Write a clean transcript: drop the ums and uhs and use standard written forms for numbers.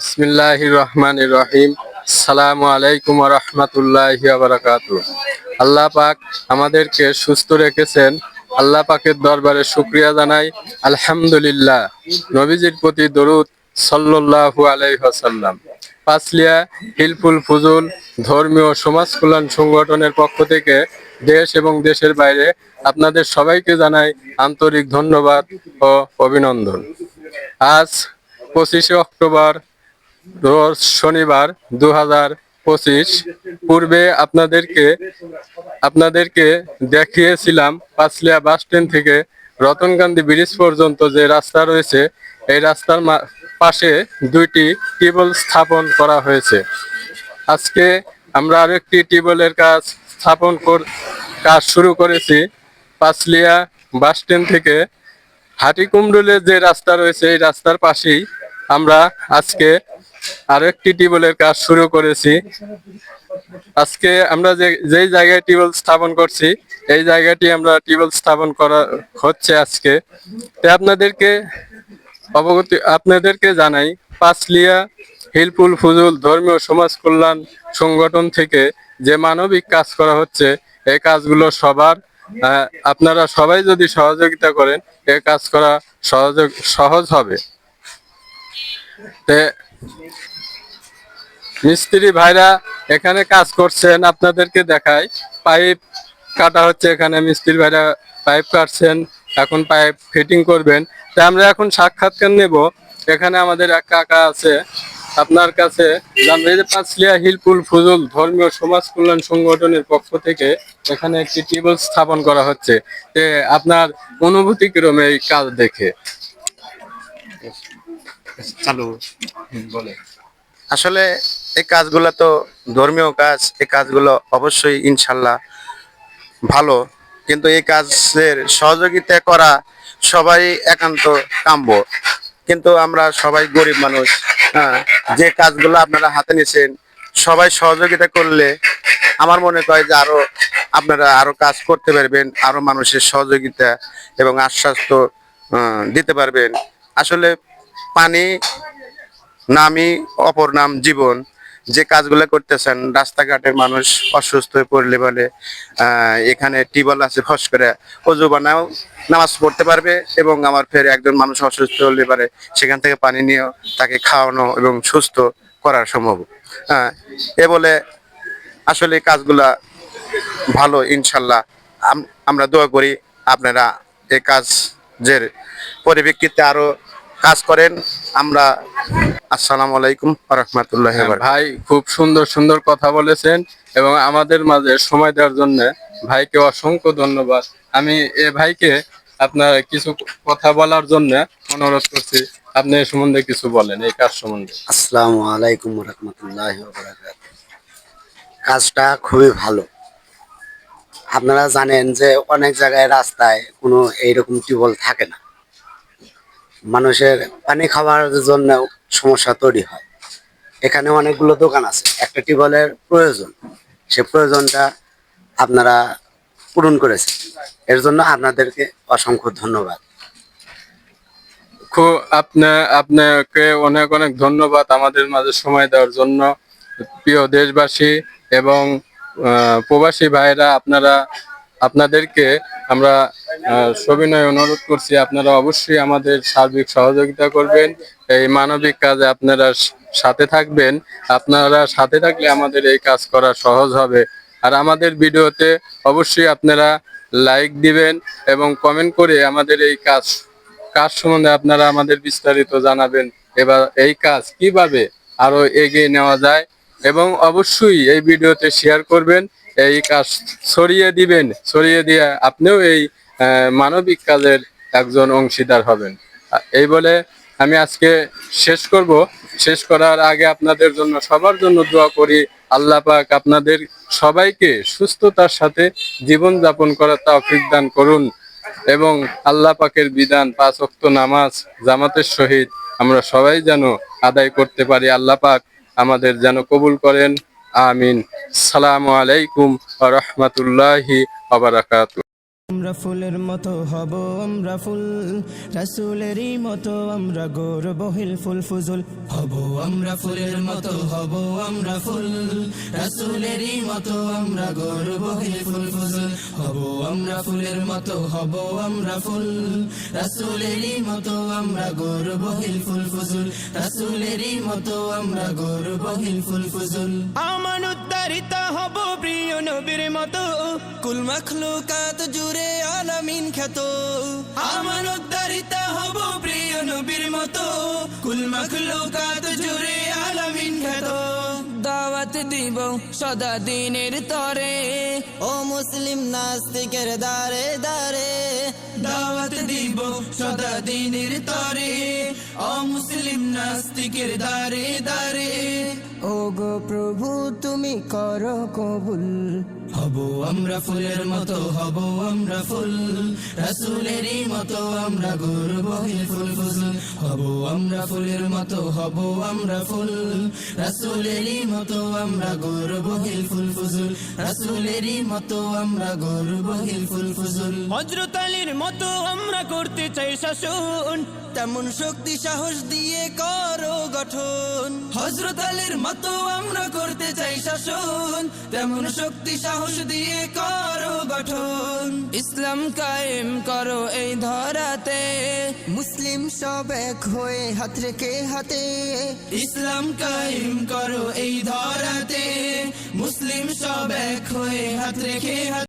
বিসমিল্লাহির রহমানির রহিম। আসসালামু আলাইকুম ওয়া রাহমাতুল্লাহি ওয়া বারাকাতুহু। আল্লাহ পাক আমাদেরকে সুস্থ রেখেছেন। আল্লাহ পাকের দরবারে শুকরিয়া জানাই, আলহামদুলিল্লাহ। নবীজির প্রতি দরুদ সাল্লাল্লাহু আলাইহি ওয়াসাল্লাম। পাঁচলিয়া হিলফুল ফুজুল ধর্মীয় সমাজ কল্যাণ সংগঠনের পক্ষ থেকে দেশ এবং দেশের বাইরে আপনাদের সবাইকে জানাই আন্তরিক ধন্যবাদ ও অভিনন্দন। আজ 25শে অক্টোবর, রোজ শনিবার 2025। পূর্বে আপনাদেরকে দেখিয়েছিলাম পাঁচলিয়া বাস স্ট্যান্ড থেকে রতনকান্দি ব্রিজ পর্যন্ত যে রাস্তা রয়েছে, এই রাস্তার পাশে দুইটি টিউবওয়েল স্থাপন করা হয়েছে। আজকে আমরা আরেকটি টিউবওয়েলের কাজ শুরু করেছি। পাঁচলিয়া বাস স্ট্যান্ড থেকে হাটিকুমরুলের যে রাস্তা রয়েছে, এই রাস্তার পাশেই আমরা আজকে আরেকটি টিউবওয়েলের কাজ শুরু করেছি। আজকে আমরা যেই জায়গায় টিউবওয়েল স্থাপন করছি, এই জায়গাটি আমরা টিউবওয়েল স্থাপন করা হচ্ছে আজকে। তাই আপনাদেরকে জানাই, পাঁচলিয়া হিলফুল ফুজুল ধর্মীয় সমাজ কল্যাণ সংগঠন থেকে যে মানবিক কাজ করা হচ্ছে, এই কাজগুলো আপনারা সবাই যদি সহযোগিতা করেন, এই কাজ করা সহজ হবে। মিস্ত্রি ভাইরা এখানে কাজ করছেন, আপনাদেরকে দেখাই। পাইপ কাটা হচ্ছে এখানে, মিস্ত্রি ভাইরা পাইপ কাটছেন, এখন পাইপ ফিটিং করবেন। তাই আমরা এখন সাক্ষাৎকার নেব। এখানে আমাদের এক কাকা আছে, আপনার কাছে জানবো, এই যে পাঁচলিয়া হিলফুল ফুজুল ধর্মীয় সমাজ কল্যাণ সংগঠনের পক্ষ থেকে এখানে একটি টিউবওয়েল স্থাপন করা হচ্ছে। আপনার অনুভূতি কিরকম এই কাজ দেখে? চালু বলে আসলে এই কাজগুলো তো ধর্মীয় কাজ, এই কাজগুলো অবশ্যই ইনশাল্লাহ ভালো, কিন্তু এই কাজের সহযোগিতা করা সবাই একান্ত কাম্য। কিন্তু আমরা সবাই গরিব মানুষ, হ্যাঁ, যে কাজগুলো আপনারা হাতে নিয়েছেন সবাই সহযোগিতা করলে আমার মনে হয় যে আপনারা আরো কাজ করতে পারবেন, আরো মানুষের সহযোগিতা এবং আশ্বাস তো দিতে পারবেন। আসলে পানি নামই অপর নাম জীবন। যে কাজগুলো করতেছেন, রাস্তাঘাটের মানুষ অসুস্থ হয়ে পড়লে বলে এখানে টিউবওয়েল আছে, ফস করে অজু বানাও নামাজ পড়তে পারবে, এবং আমার ফের একজন মানুষ অসুস্থ হলে পারে সেখান থেকে পানি নিয়েও তাকে খাওয়ানো এবং সুস্থ করা সম্ভব। এ বলে আসলে কাজগুলা ভালো, ইনশাল্লাহ আমরা দোয়া করি আপনারা এই কাজের পরিপ্রেক্ষিতে আরো কাজ করেন। আমরা আসসালামু আলাইকুম ওয়া রাহমাতুল্লাহি ওয়া বারাকাতুহু। ভাই খুব সুন্দর সুন্দর কথা বলেছেন এবং আমাদের মাঝে সময় দেওয়ার জন্য ভাইকে অসংখ্য ধন্যবাদ। আমি এ ভাইকে আপনার কিছু কথা বলার জন্য অনুরোধ করছি। আপনি এ সম্বন্ধে কিছু বলেন, এই কাজ সম্বন্ধে। আসসালামু আলাইকুম ওয়া রাহমাতুল্লাহি ওয়া বারাকাতুহু। কাজটা খুবই ভালো। আপনারা জানেন যে অনেক জায়গায় রাস্তায় কোনো এইরকম টিউবওয়েল থাকে না, মানুষের পানি খাওয়ার জন্য সমস্যা তৈরি হয়। এখানে অনেকগুলো দোকান আছে, একটা টিউবওয়েলের প্রয়োজন, সে প্রয়োজনটা আপনারা পূরণ করেছেন, এর জন্য আপনাদেরকে অসংখ্য ধন্যবাদ। আপনাকে অনেক অনেক ধন্যবাদ আমাদের মাঝে সময় দেওয়ার জন্য। প্রিয় দেশবাসী এবং প্রবাসী ভাইরা, আপনাদেরকে আমরা সবিনয় অনুরোধ করছি, আপনারা অবশ্যই আমাদের সার্বিক সহযোগিতা করবেন। এই মানবিক কাজে আপনারা সাথে থাকবেন। আপনারা সাথে থাকলে আমাদের এই কাজ করা সহজ হবে। আর আমাদের ভিডিওতে অবশ্যই আপনারা লাইক দিবেন এবং কমেন্ট করে আমাদের এই কাজ সম্বন্ধে আপনারা আমাদের বিস্তারিত জানাবেন। এবার এই কাজ কিভাবে আরো এগিয়ে নেওয়া যায়, এবং অবশ্যই এই ভিডিওতে শেয়ার করবেন, এই কাজ ছড়িয়ে দিবেন। ছড়িয়ে দিয়ে আপনিও এই মানবিক কাজের একজন অংশীদার হবেন। এই বলে আমি আজকে শেষ করার আগে আপনাদের জন্য, সবার জন্য দোয়া করি, আল্লাহ পাক আপনাদের সবাইকে সুস্থতার সাথে জীবন যাপন করার তৌফিক দান করুন, এবং আল্লাহ পাকের বিধান 5 ওয়াক্ত নামাজ জামাতের সহিত আমরা সবাই যেন আদায় করতে পারি। আল্লাহ পাক আমাদের যেন কবুল করেন, আমিন। আসসালামু আলাইকুম ওয়া রাহমাতুল্লাহি ওয়া বারাকাতুহু। আমরা ফুলের মতো হব আমরা ফুল, রাসূলেরই মতো আমরা গৌরবহিল ফুল ফুজুল হব। আমরা ফুলের মতো হব আমরা ফুল, রাসূলেরই মতো আমরা গৌরবহিল ফুল ফুজুল হব। আমরা ফুলের মতো হব আমরা ফুল, রাসূলেরই মতো আমরা গৌরবহিল ফুল ফুজুল, রাসূলেরই মতো আমরা গৌরবহিল ফুল ফুজুল। আমান উদ্ধারিত হব প্রিয় নবীর মতো, কুল মাখলুকাত জুড়ে আলামিন খ্যাত। আমান উদ্ধারিত হব প্রিয় নবীর মতো, কুল মাখলুকাত জুড়ে আলামিন খ্যাত। দাওয়াত দিব সদা দিনের তরে, ও মুসলিম নাস্তিকের দারে দারে। দাওয়াত দিব সদা দিনের তরে, ও মুসলিম নাস্তিকের দারে দারে। ও গো প্রভু তুমি করো কবুল, হব আমরা ফুলের মতো হব আমরা ফুল, রাসূলেরই মতো আমরা গৌরবহিল ফুল ফুজুল হব। আমরা ফুলের মতো হব আমরা ফুল, রাসূলেরই মতো আমরা গৌরবহিল ফুল ফুজুল, রাসূলেরই মতো আমরা গৌরবহিল ফুল ফুজুল। হযরত আলীর মতো আমরা করতে চাই শাসন, তেমন শক্তি সাহস দিয়ে করো গঠন। হযরত আলীর মতো আমরা করতে চাই শাসন, তেমন শক্তি সাহস দিয়ে করো গঠন। ইসলাম কায়েম করো এই ধরাতে, মুসলিম সব এক হয়ে হাত রেখে হাতে। ইসলাম কায়েম করো এই ধরাতে, মুসলিম সব এক হয়ে হাত রেখে হাতে।